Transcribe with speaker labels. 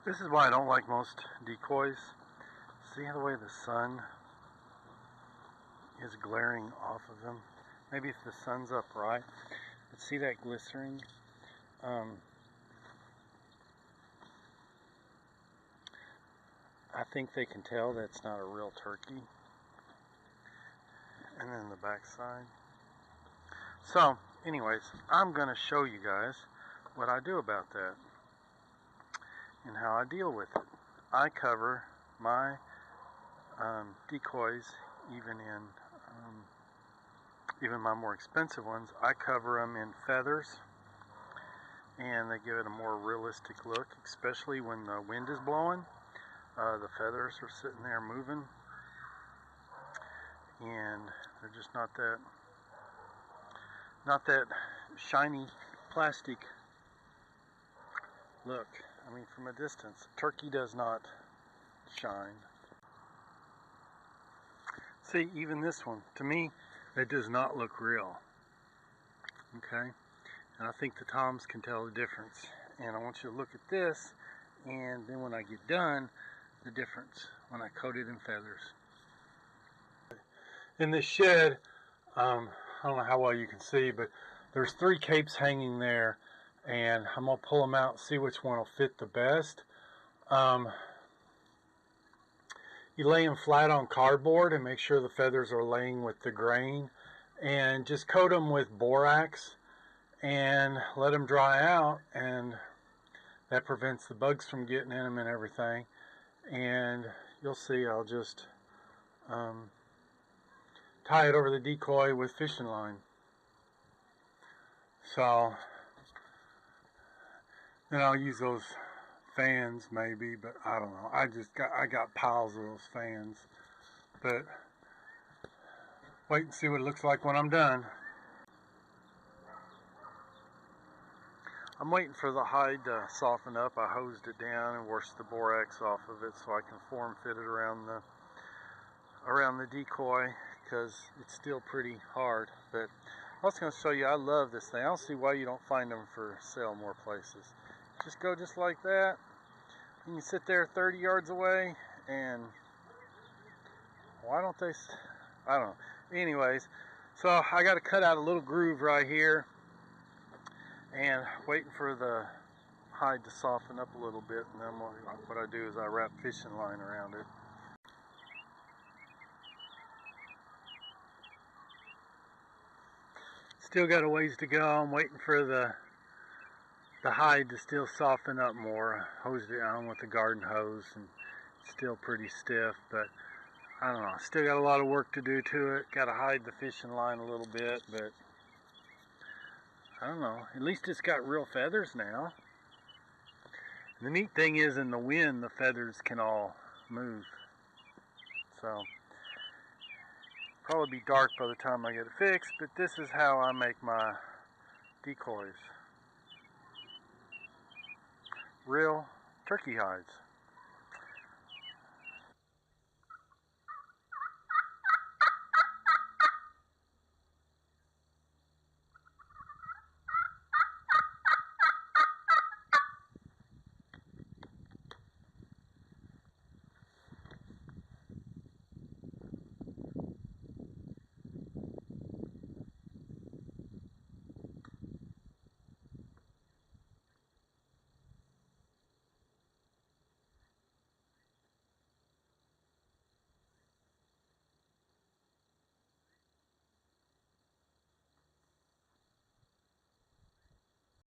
Speaker 1: This is why I don't like most decoys. See the way the sun is glaring off of them? Maybe if the sun's up right, but see that glycerin? I think they can tell that's not a real turkey. And then the back side. So, anyways, I'm going to show you guys what I do about that and how I deal with it. I cover my decoys, even my more expensive ones. I cover them in feathers, and they give it a more realistic look, especially when the wind is blowing. The feathers are sitting there moving, and they're just not that shiny plastic look. I mean, from a distance, turkey does not shine. See, even this one, to me, it does not look real. Okay? And I think the toms can tell the difference. And I want you to look at this, and then when I get done, the difference when I coat it in feathers. In this shed, I don't know how well you can see, but there's 3 capes hanging there, and I'm going to pull them out and see which one will fit the best. You lay them flat on cardboard and make sure the feathers are laying with the grain, and just coat them with borax and let them dry out, and that prevents the bugs from getting in them and everything. And you'll see, I'll just tie it over the decoy with fishing line. So then I'll use those fans maybe, but I don't know. I got piles of those fans. But wait and see what it looks like when I'm done. I'm waiting for the hide to soften up. I hosed it down and washed the borax off of it so I can form fit it around the decoy, because it's still pretty hard. But I was going to show you, I love this thing. I don't see why you don't find them for sale more places. Just go just like that. You can sit there 30 yards away, and why don't they, I don't know. Anyways, so I got to cut out a little groove right here, and waiting for the hide to soften up a little bit, and then what I do is I wrap fishing line around it. Still got a ways to go. I'm waiting for the hide to still soften up more. I hosed it on with the garden hose, and it's still pretty stiff, but I don't know. Still got a lot of work to do to it. Got to hide the fishing line a little bit, but I don't know. At least it's got real feathers now. The neat thing is, in the wind, the feathers can all move. So probably be dark by the time I get it fixed, but this is how I make my decoys. Real turkey hides.